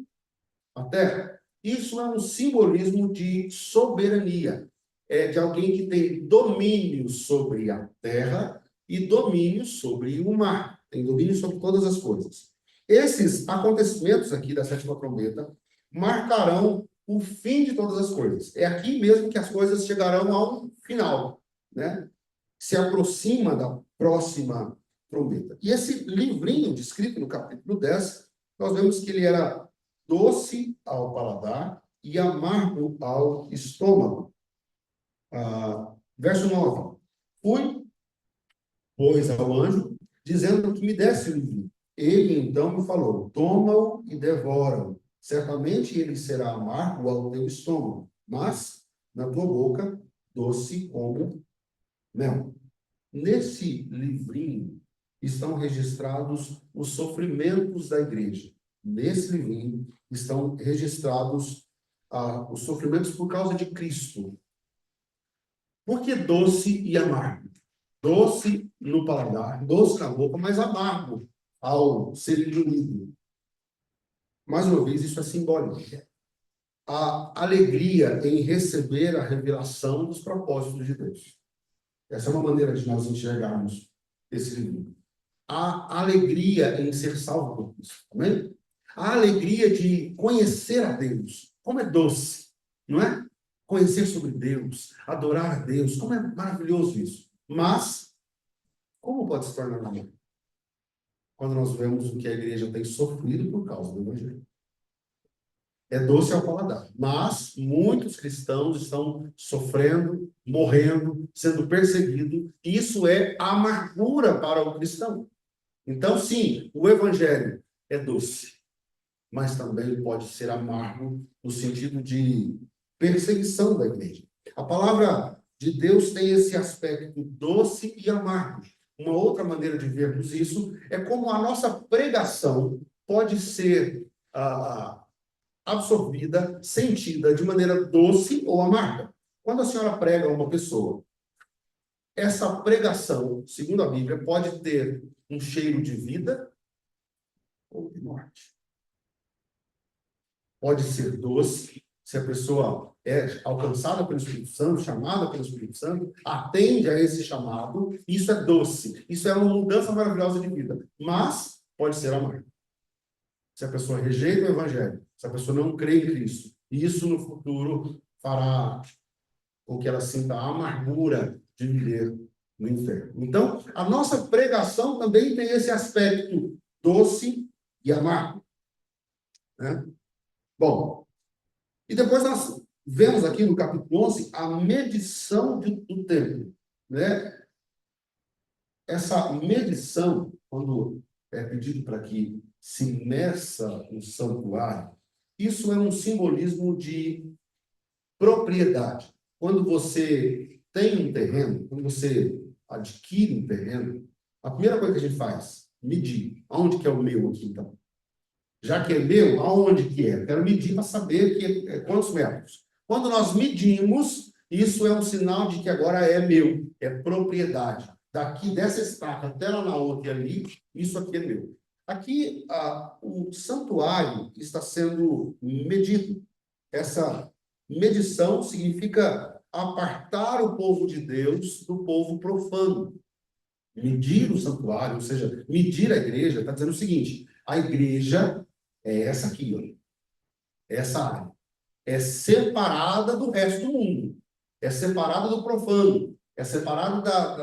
a terra. Isso é um simbolismo de soberania. É de alguém que tem domínio sobre a terra e domínio sobre o mar. Tem domínio sobre todas as coisas. Esses acontecimentos aqui da 7ª trombeta marcarão o fim de todas as coisas. É aqui mesmo que as coisas chegarão ao final, né? Se aproxima da próxima trombeta. E esse livrinho descrito no capítulo 10, nós vemos que ele era doce ao paladar e amargo ao estômago. Verso 9. Fui, pois, ao anjo, dizendo que me desse o livro. Ele, então, me falou: toma-o e devora-o. Certamente ele será amargo ao teu estômago, mas na tua boca doce como mel. Nesse livrinho estão registrados os sofrimentos da igreja. Nesse livrinho estão registrados os sofrimentos por causa de Cristo. Por que doce e amargo? Doce no paladar, doce na boca, mas amargo ao ser engolido. Mais uma vez, isso é simbólico. A alegria em receber a revelação dos propósitos de Deus. Essa é uma maneira de nós enxergarmos esse livro. A alegria em ser salvo por Cristo. Amém? A alegria de conhecer a Deus. Como é doce, não é? Conhecer sobre Deus, adorar a Deus. Como é maravilhoso isso. Mas, como pode se tornar amargo? Quando nós vemos o que a igreja tem sofrido por causa do Evangelho. É doce ao paladar. Mas muitos cristãos estão sofrendo, morrendo, sendo perseguidos. Isso é amargura para o cristão. Então, sim, o evangelho é doce, mas também pode ser amargo no sentido de perseguição da igreja. A palavra de Deus tem esse aspecto doce e amargo. Uma outra maneira de vermos isso é como a nossa pregação pode ser absorvida, sentida de maneira doce ou amarga. Quando a senhora prega a uma pessoa, essa pregação, segundo a Bíblia, pode ter um cheiro de vida ou de morte. Pode ser doce, se a pessoa é alcançada pelo Espírito Santo, chamada pelo Espírito Santo, atende a esse chamado, isso é doce, isso é uma mudança maravilhosa de vida. Mas pode ser amargo. Se a pessoa rejeita o Evangelho, se a pessoa não crê em Cristo, isso no futuro fará com que ela sinta a amargura de viver no inferno. Então, a nossa pregação também tem esse aspecto doce e amargo. Né? Bom, e depois nós vemos aqui no capítulo 11 a medição do tempo. Né? Essa medição, quando é pedido para que se meça o santuário, isso é um simbolismo de propriedade. Quando você tem um terreno, quando você adquire um terreno, a primeira coisa que a gente faz, medir. Aonde que é o meu aqui, então? Já que é meu, aonde que é? Eu quero medir para saber quantos metros. Quando nós medimos, isso é um sinal de que agora é meu, é propriedade. Daqui dessa estaca até lá na outra ali, isso aqui é meu. Aqui, o santuário está sendo medido. Essa medição significa apartar o povo de Deus do povo profano. Medir o santuário, ou seja, medir a igreja, está dizendo o seguinte: a igreja é essa aqui, ó, essa área. É separada do resto do mundo. É separada do profano. é separado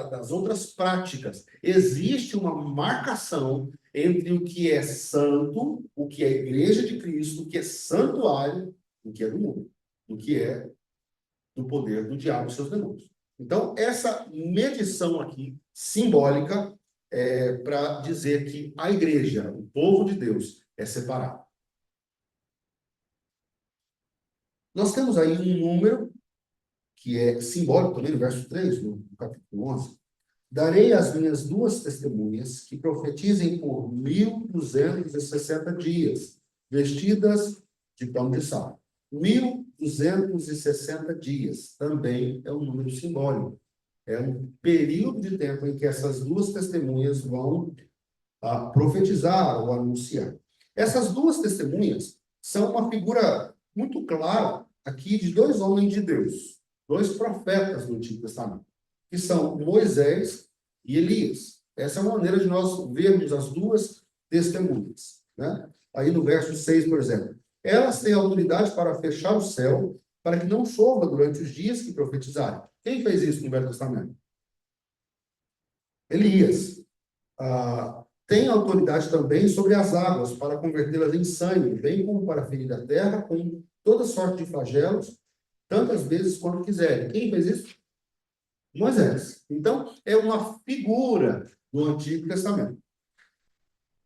das outras práticas. Existe uma marcação entre o que é santo, o que é igreja de Cristo, o que é santuário, o que é do mundo, o que é do poder do diabo e seus demônios. Então, essa medição aqui, simbólica, é para dizer que a igreja, o povo de Deus, é separado. Nós temos aí um número que é simbólico também, no verso 3, no capítulo 11. Darei às minhas 2 testemunhas que profetizem por 1.260 dias, vestidas de pano de sal. 1.260 dias também é um número simbólico. É um período de tempo em que essas 2 testemunhas vão profetizar ou anunciar. Essas 2 testemunhas são uma figura muito clara aqui de 2 homens de Deus, 2 profetas do Antigo Testamento, que são Moisés e Elias. Essa é uma maneira de nós vermos as 2 testemunhas, né? Aí no verso 6, por exemplo, elas têm autoridade para fechar o céu, para que não chova durante os dias que profetizarem. Quem fez isso no Velho Testamento? Elias. Tem autoridade também sobre as águas, para convertê-las em sangue, bem como para ferir a terra com toda sorte de flagelos, tantas vezes quanto quiserem. Quem fez isso? Moisés. Então, é uma figura do Antigo Testamento.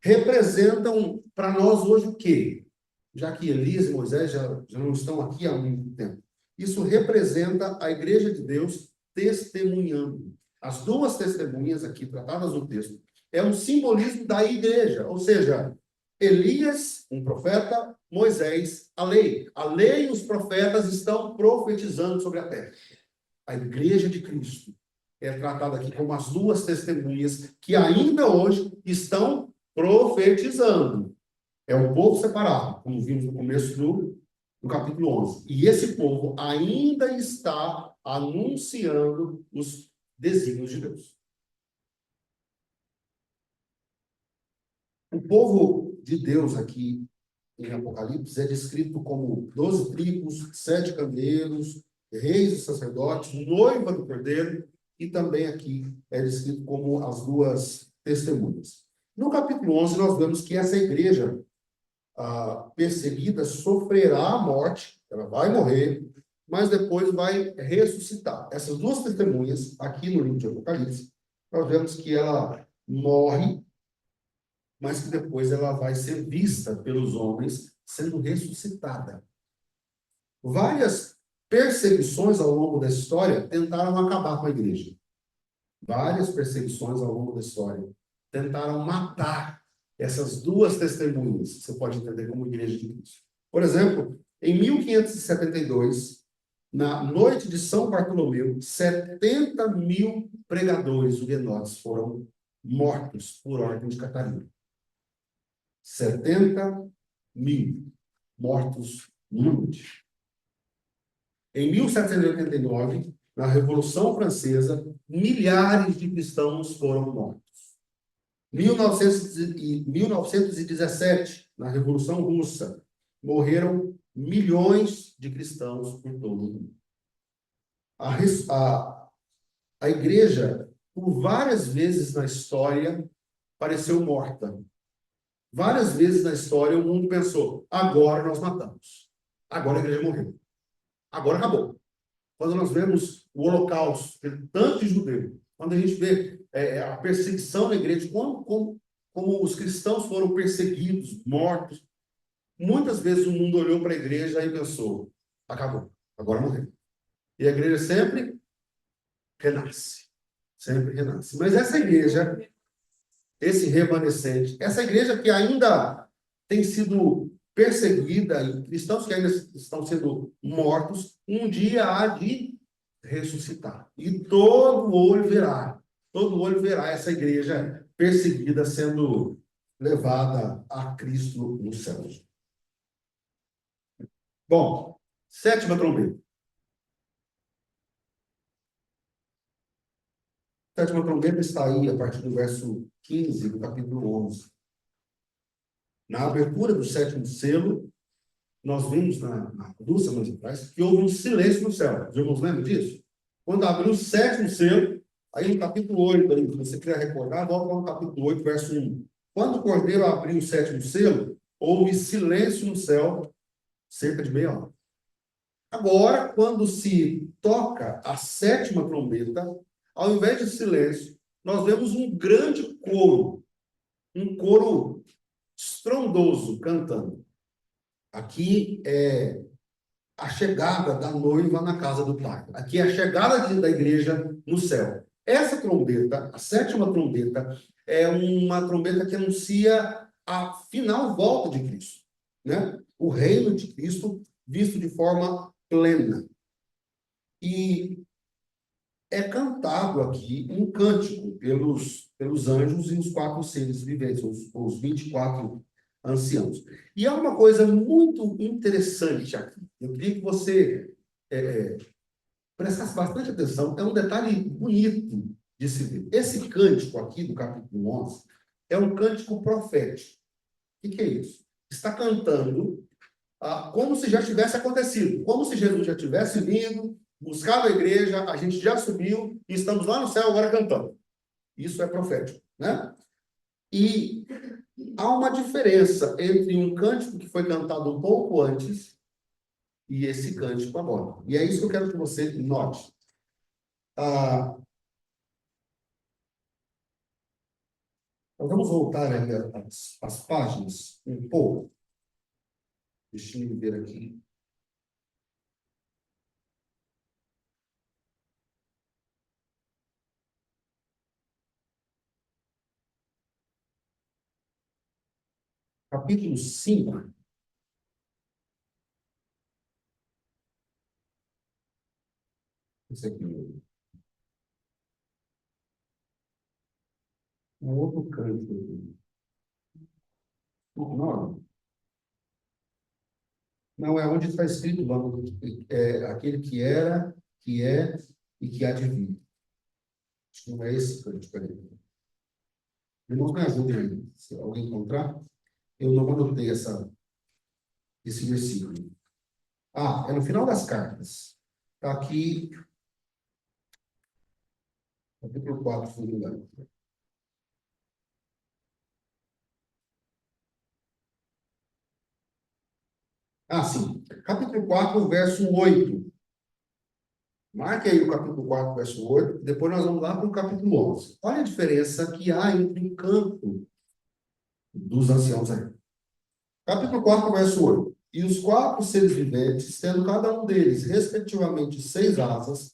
Representam para nós hoje o quê? Já que Elias e Moisés já não estão aqui há muito tempo. Isso representa a igreja de Deus testemunhando. As 2 testemunhas aqui tratadas no texto é um simbolismo da igreja, ou seja, Elias, um profeta, Moisés, a lei. A lei e os profetas estão profetizando sobre a terra. A igreja de Cristo é tratada aqui como as 2 testemunhas que ainda hoje estão profetizando. É um povo separado, como vimos no começo do capítulo 11. E esse povo ainda está anunciando os desígnios de Deus. O povo de Deus aqui em Apocalipse é descrito como 12 tribos, 7 candeiros, reis e sacerdotes, noiva do Cordeiro, e também aqui é descrito como as 2 testemunhas. No capítulo 11, nós vemos que essa igreja perseguida sofrerá a morte, ela vai morrer, mas depois vai ressuscitar. Essas 2 testemunhas, aqui no livro de Apocalipse, nós vemos que ela morre, mas que depois ela vai ser vista pelos homens sendo ressuscitada. Várias perseguições ao longo da história tentaram acabar com a igreja. Várias perseguições ao longo da história tentaram matar essas 2 testemunhas, você pode entender como igreja de Cristo. Por exemplo, em 1572, na noite de São Bartolomeu, 70.000 pregadores huguenotes foram mortos por ordem de Catarina. 70.000 mortos numa noite. Em 1789, na Revolução Francesa, milhares de cristãos foram mortos. 1917, na Revolução Russa, morreram milhões de cristãos por todo o mundo. A igreja, por várias vezes na história, pareceu morta. Várias vezes na história, o mundo pensou, agora nós matamos. Agora a igreja morreu. Agora acabou. Quando nós vemos o Holocausto, tanto de judeu, quando a gente vê a perseguição na igreja, como os cristãos foram perseguidos, mortos, muitas vezes o mundo olhou para a igreja e pensou, acabou, agora morreu. E a igreja sempre renasce. Sempre renasce. Mas essa igreja, esse remanescente, essa igreja que ainda tem sido perseguida, e cristãos que ainda estão sendo mortos, um dia há de ressuscitar. E todo olho verá essa igreja perseguida sendo levada a Cristo nos céus. Bom, 7ª trombeta. 7ª trombeta está aí a partir do verso 15 do capítulo 11. Na abertura do 7º selo, nós vimos, na 2 semanas atrás, que houve um silêncio no céu. Os irmãos lembram disso? quando abriu o sétimo selo, aí no capítulo 8, aí, se você quiser recordar, volta no capítulo 8, verso 1. Quando o cordeiro abriu o sétimo selo, houve silêncio no céu, cerca de meia hora. Agora, quando se toca a sétima trombeta, ao invés de silêncio, nós vemos um grande coro, um coro estrondoso cantando. Aqui é a chegada da noiva na casa do Pai. Aqui é a chegada da igreja no céu. Essa trombeta, a sétima trombeta, é uma trombeta que anuncia a final volta de Cristo, né? O reino de Cristo visto de forma plena. E é cantado aqui um cântico pelos anjos e os 4 seres viventes, os 24 anciãos. E há uma coisa muito interessante aqui. Eu queria que você prestasse bastante atenção. É um detalhe bonito de se ver. Esse cântico aqui do capítulo 11 é um cântico profético. O que é isso? Está cantando como se já tivesse acontecido, como se Jesus já tivesse vindo, buscado a igreja, a gente já subiu e estamos lá no céu agora cantando. Isso é profético, né? E há uma diferença entre um cântico que foi cantado um pouco antes e esse cântico agora. E é isso que eu quero que você note. Nós vamos voltar aí às páginas um pouco. Deixa eu ver aqui. Capítulo 5. Esse aqui. Um outro cântico. Não, não é onde está escrito, aquele que era, que é e que há de vir. Acho que não é esse cântico aí. Irmãos, me ajudem aí. Se alguém encontrar, eu não anotei esse versículo. É no final das cartas. Está aqui, capítulo 4, se não me engano. Sim. Capítulo 4, verso 8. Marque aí o capítulo 4, verso 8. Depois nós vamos lá para o capítulo 11. Olha a diferença que há entre o canto dos anciãos aí. Capítulo 4, verso 8. E os 4 seres viventes, tendo cada um deles, respectivamente, 6 asas,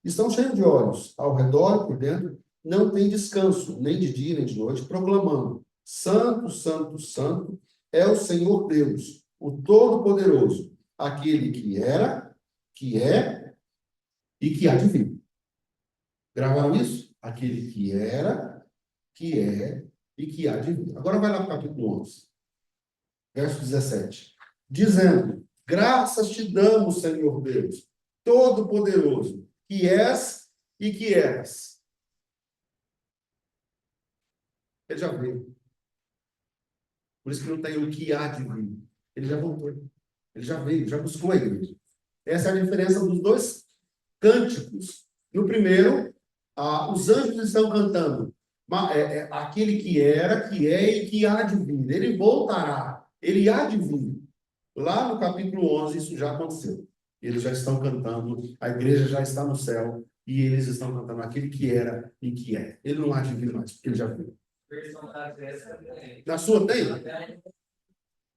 estão cheios de olhos, ao redor e por dentro, não tem descanso, nem de dia, nem de noite, proclamando: Santo, Santo, Santo é o Senhor Deus, o Todo-Poderoso, aquele que era, que é e que há de vir. Gravaram isso? Aquele que era, que é e que há de vir. Agora vai lá para o capítulo 11, verso 17. Dizendo: graças te damos, Senhor Deus, Todo-Poderoso, que és e que eras. Ele já veio. Por isso que não tem o que há de vir. Ele já voltou. Ele já veio, já buscou a igreja. Essa é a diferença dos dois cânticos. No primeiro, os anjos estão cantando aquele que era, que é e que há de vir. Ele voltará. Ele há de vir. Lá no capítulo 11, isso já aconteceu. Eles já estão cantando, a igreja já está no céu, e eles estão cantando aquele que era e que é. Ele não há de vir mais, porque ele já veio. Na sua tem?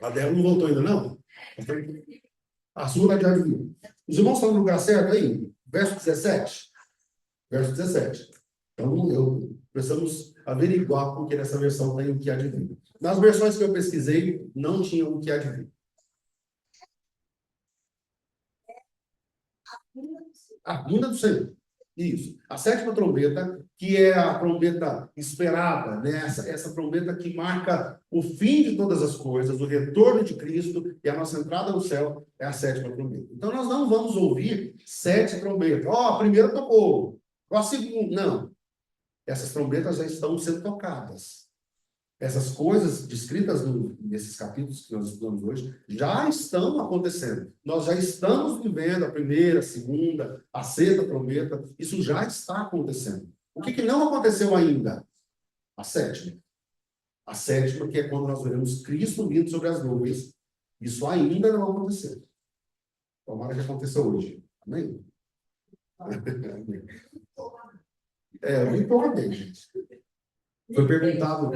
A dela não voltou ainda, não? A sua já de vir. Os irmãos estão no lugar certo aí? Verso 17. Verso 17. Então, precisamos averiguar porque nessa versão tem o que há de vir. Nas versões que eu pesquisei, não tinha o que há de vir. A vinda do Senhor. Isso. A sétima trombeta, que é a trombeta esperada, né? Essa trombeta que marca o fim de todas as coisas, o retorno de Cristo e a nossa entrada no céu, é a sétima trombeta. Então, nós não vamos ouvir 7 trombetas. A primeira tocou. A segunda, não. Essas trombetas já estão sendo tocadas. essas coisas descritas nesses capítulos que nós estudamos hoje já estão acontecendo. Nós já estamos vivendo a primeira, a segunda, a sexta trombeta. Isso já está acontecendo. O que não aconteceu ainda? A sétima. A sétima, que é quando nós veremos Cristo vindo sobre as nuvens. Isso ainda não aconteceu. Tomara que aconteça hoje. Amém? Muito bem, gente. Foi perguntado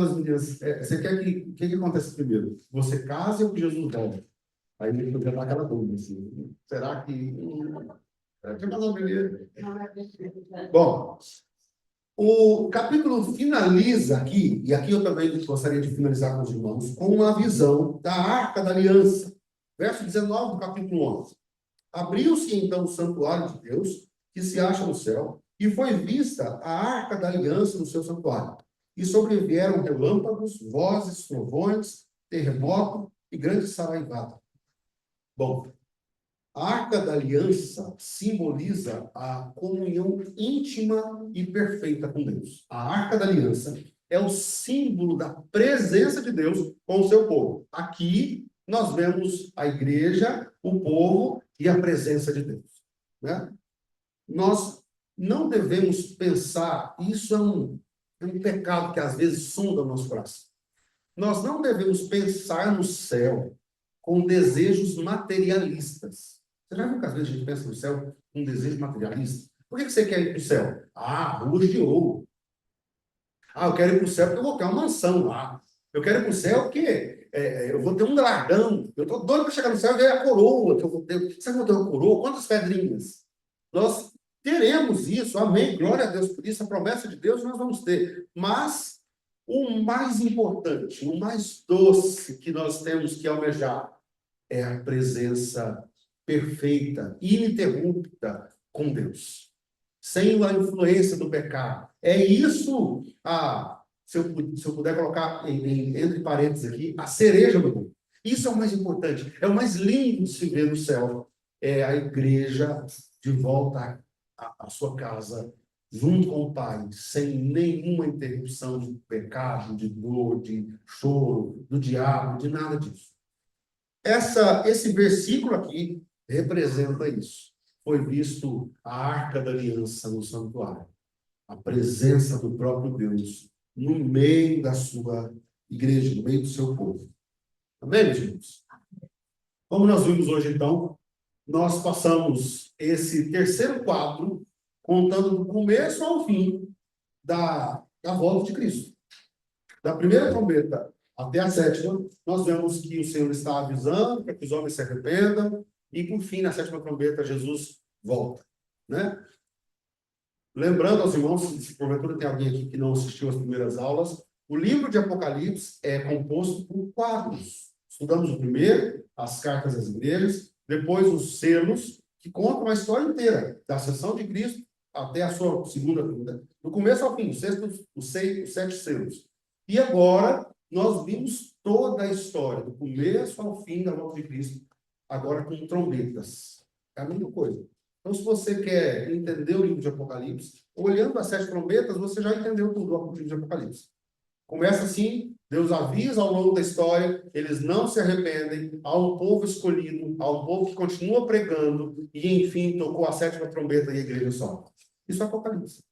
às meninas, você quer o que acontece primeiro? Você casa ou que Jesus volta? Aí ele podia dar aquela dúvida, assim, será que casar primeiro? Bom, o capítulo finaliza aqui, e aqui eu também gostaria de finalizar com os irmãos, com uma visão da Arca da Aliança. Verso 19 do capítulo 11. Abriu-se então o santuário de Deus, que se acha no céu, e foi vista a Arca da Aliança no seu santuário. E sobrevieram relâmpagos, vozes, trovões, terremoto e grande saraivada. Bom, a Arca da Aliança simboliza a comunhão íntima e perfeita com Deus. A Arca da Aliança é o símbolo da presença de Deus com o seu povo. Aqui nós vemos a igreja, o povo e a presença de Deus, né? Nós não devemos pensar, isso é um pecado que às vezes sonda o nosso coração. Nós não devemos pensar no céu com desejos materialistas. Você já viu que às vezes a gente pensa no céu com desejo materialista? Por que você quer ir para o céu? Ruas de ouro. Eu quero ir para o céu porque eu vou ter uma mansão lá. Eu quero ir para o céu porque eu vou ter um dragão. Eu estou doido para chegar no céu e ver a coroa que eu vou ter. Sabe que eu vou ter uma coroa? Quantas pedrinhas? Nós teremos isso, amém. Glória a Deus por isso, a promessa de Deus nós vamos ter. Mas o mais importante, o mais doce que nós temos que almejar é a presença perfeita, ininterrupta com Deus, sem a influência do pecado. É isso, se eu puder colocar entre parênteses aqui, a cereja do bolo. Isso é o mais importante, é o mais lindo de se ver no céu. É a igreja de volta à sua casa, junto com o Pai, sem nenhuma interrupção de pecado, de dor, de choro, do diabo, de nada disso. Esse versículo aqui representa isso. Foi visto a Arca da Aliança no santuário. A presença do próprio Deus no meio da sua igreja, no meio do seu povo. Amém, meus irmãos? Como nós vimos hoje, então, nós passamos esse terceiro quadro contando do começo ao fim da volta de Cristo. Da primeira trombeta até a sétima, nós vemos que o Senhor está avisando para que os homens se arrependam e, por fim, na sétima trombeta, Jesus volta, né? Lembrando aos irmãos, se porventura tem alguém aqui que não assistiu às primeiras aulas, o livro de Apocalipse é composto por quadros. Estudamos o primeiro, as cartas às igrejas, depois os selos, que contam a história inteira, da ascensão de Cristo até a sua segunda vinda. Do começo ao fim, os 7 selos. E agora, nós vimos toda a história, do começo ao fim da volta de Cristo, agora com trombetas. É a mesma coisa. Então, se você quer entender o livro de Apocalipse, olhando as 7 trombetas, você já entendeu tudo do livro de Apocalipse. Começa assim, Deus avisa ao longo da história, eles não se arrependem, há um povo escolhido, há um povo que continua pregando, e enfim, tocou a 7ª trombeta e a igreja sobe. Isso é Apocalipse.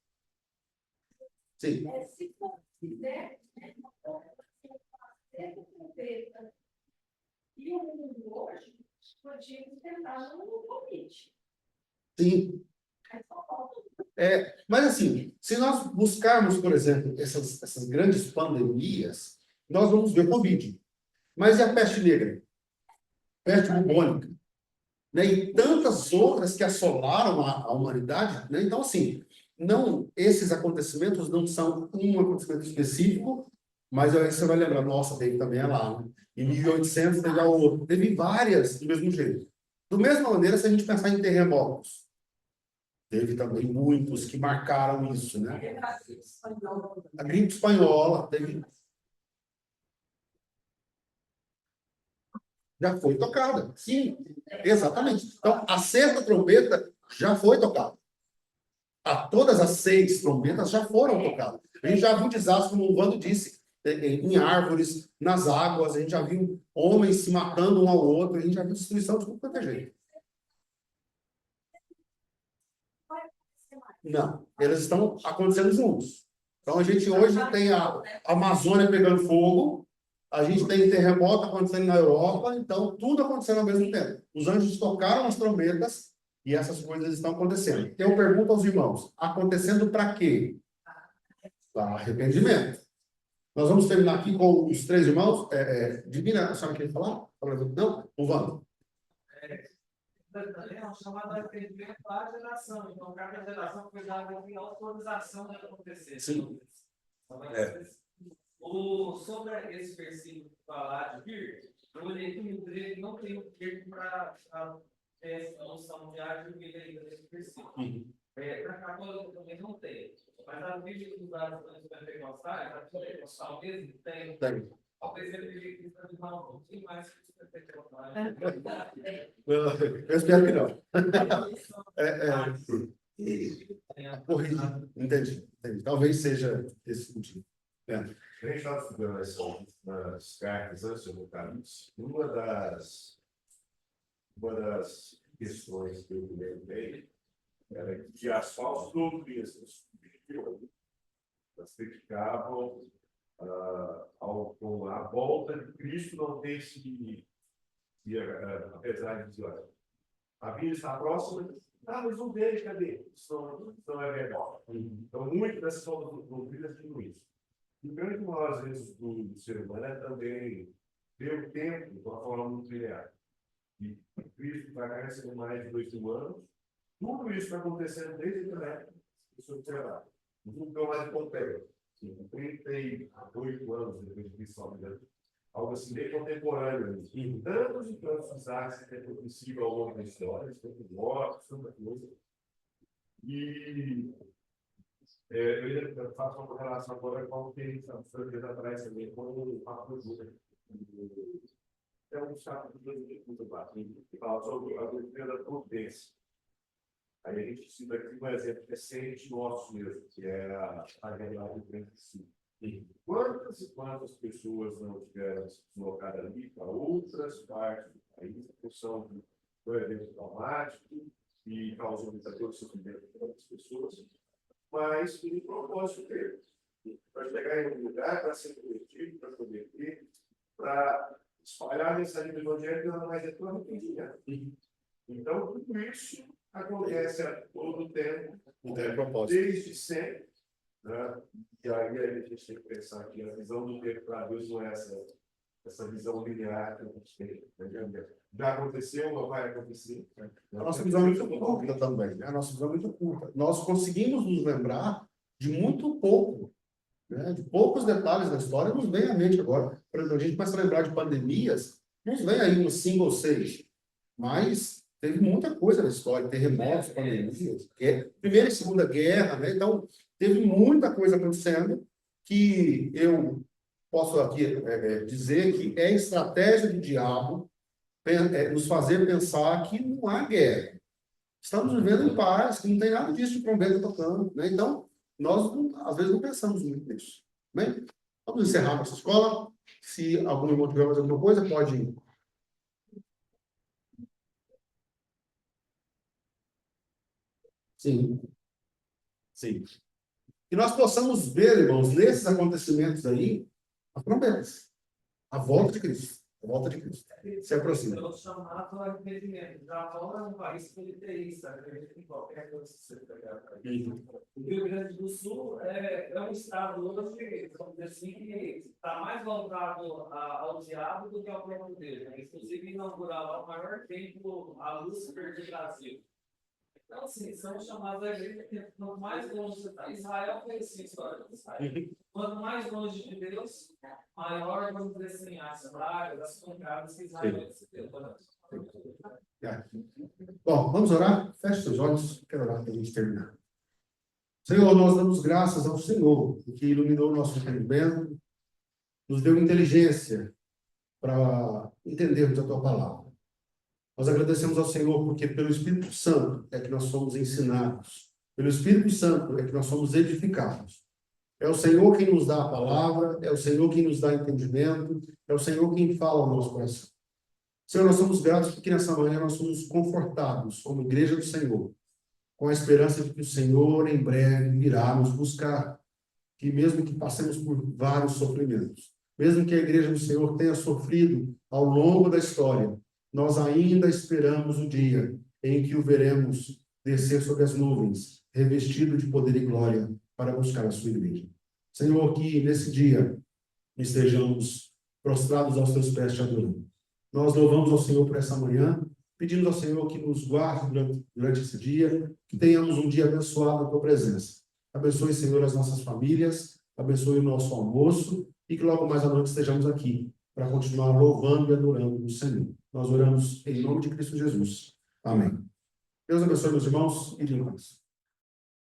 Sim. Se for quiser, trombeta e o mundo hoje, podíamos tentar no convite. Sim. Mas assim, se nós buscarmos, por exemplo, essas grandes pandemias, nós vamos ver Covid. Mas e a peste negra? Peste bubônica? Né? E tantas outras que assolaram a humanidade, né? Então, assim, esses acontecimentos não são um acontecimento específico, mas aí você vai lembrar, nossa, teve também lá, né? Em 1800 teve a outra, teve várias do mesmo jeito. Da mesma maneira, se a gente pensar em terremotos, teve também muitos que marcaram isso, né? A gripe espanhola teve... Já foi tocada. Sim, exatamente. Então, a 6ª trombeta já foi tocada. Todas as 6 trombetas já foram tocadas. A gente já viu desastre, como o Vando disse. em árvores, nas águas, a gente já viu homens se matando um ao outro, a gente já viu destruição de tudo quanto é jeito. Não, eles estão acontecendo juntos. Então, a gente hoje tem a Amazônia pegando fogo, a gente tem terremoto acontecendo na Europa, então, tudo acontecendo ao mesmo tempo. Os anjos tocaram as trombetas e essas coisas estão acontecendo. Então, eu pergunto aos irmãos, acontecendo para quê? Para arrependimento. Nós vamos terminar aqui com os 3 irmãos. Divina, a senhora quer falar? Não? O Wanda. É uma chamada arrependimento da geração. Então, cada geração foi dada a autorização de acontecer. Sim. Sobre esse versículo que falar de vir, eu olhei que no grego não tem o termo para ter essa noção de vir ainda nesse versículo. Para cá, também não tem. Mas a Bíblia dos dados pentecostais, a pentecostal mesmo, tem. Talvez ele está um pouquinho mais que os pentecostais. Eu espero que não. Corrigir. Entendi. Talvez seja esse motivo. A gente estava estudando nas cartas antes do Apocalipse. Uma das questões que eu lembrei era que as falsas doutrinas elas criticavam a volta de Cristo não ter se apesar de dizer, olha, a vida está próxima, mas não vejo, cadê? Isso não é verdade. Então, muitas dessas falsas doutrinas tinham isso. O grande maior, às vezes, do ser humano é também ver o tempo de uma forma muito linear. E Cristo está crescendo mais de 2.000 anos. Tudo isso está acontecendo desde que isso é observado. Então, mais Pompeia, 38 anos depois de Cristo, algo assim, bem contemporâneo. E tantos e tantos desastres que é possível ao longo da história, tanto mortos, tanta coisa. E eu faço uma correlação agora com o que a gente fez atrás também, com o Papo Júlia. É um chato de 2004, que fala sobre a doutrina da providência. Aí a gente cita aqui um exemplo recente nosso mesmo, que é a realidade do 35. Quantas e quantas pessoas não tiveram se deslocado ali para outras partes do país, em função do evento traumático, e causou muita dor e sofrimento para outras pessoas, mas com um propósito dele. Para chegar em um lugar, para ser convertido, para poder ter, para espalhar a mensagem do Evangelho, não mais é tão arrependimento. Então, tudo isso acontece a todo tempo, desde sempre. Né? E aí a gente tem que pensar que a visão do tempo para Deus não é essa visão linear que a gente tem. Já aconteceu ou vai acontecer? A nossa visão é muito curta também. Né? A nossa visão é muito curta. Nós conseguimos nos lembrar de muito pouco, né? De poucos detalhes da história, nos vem à mente agora. Por exemplo, a gente começa a lembrar de pandemias, nos vem aí uns 5 ou 6, mas teve muita coisa na história, terremotos, pandemias, Primeira e Segunda Guerra, né? Então, teve muita coisa acontecendo que eu posso aqui dizer que é estratégia do diabo nos fazer pensar que não há guerra. Estamos vivendo em paz, que não tem nada disso de trombeta tocando, né? Então, nós, às vezes, não pensamos muito nisso. Bem, vamos encerrar nossa escola. Se algum irmão tiver mais alguma coisa, pode ir. Sim. Sim. Que nós possamos ver, irmãos, nesses acontecimentos aí, as trombetas. A volta de Cristo. A volta de Cristo. Se aproxima. Eu chamado arrependimento. Já fora um país politeísta, acredito em qualquer coisa que você pegar. O Rio Grande do Sul é um estado hoje, vamos dizer assim, que está mais voltado ao diabo do que ao próprio Deus. Né? Inclusive, inaugurava o maior templo à luz do Brasil. Então, assim, são chamados a igreja que quanto mais longe você está. Israel foi assim, a história de Israel. Quanto mais longe de Deus, maior, vamos dizer assim, as pragas, as pancadas que Israel recebeu. Bom, vamos orar? Feche seus olhos, quero orar para a gente terminar. Senhor, nós damos graças ao Senhor, que iluminou o nosso entendimento, nos deu inteligência para entendermos a Tua palavra. Nós agradecemos ao Senhor porque pelo Espírito Santo é que nós somos ensinados. Pelo Espírito Santo é que nós somos edificados. É o Senhor quem nos dá a palavra, é o Senhor quem nos dá entendimento, é o Senhor quem fala ao nosso coração. Senhor, nós somos gratos porque nessa manhã nós somos confortados como igreja do Senhor, com a esperança de que o Senhor em breve virá nos buscar, que mesmo que passemos por vários sofrimentos, mesmo que a igreja do Senhor tenha sofrido ao longo da história, nós ainda esperamos o dia em que o veremos descer sobre as nuvens, revestido de poder e glória, para buscar a sua igreja. Senhor, que nesse dia estejamos prostrados aos teus pés te adorando. Nós louvamos ao Senhor por essa manhã, pedindo ao Senhor que nos guarde durante esse dia, que tenhamos um dia abençoado na tua presença. Abençoe, Senhor, as nossas famílias, abençoe o nosso almoço e que logo mais à noite estejamos aqui para continuar louvando e adorando o Senhor. Nós oramos em nome de Cristo Jesus. Amém. Deus abençoe, meus irmãos, e de paz.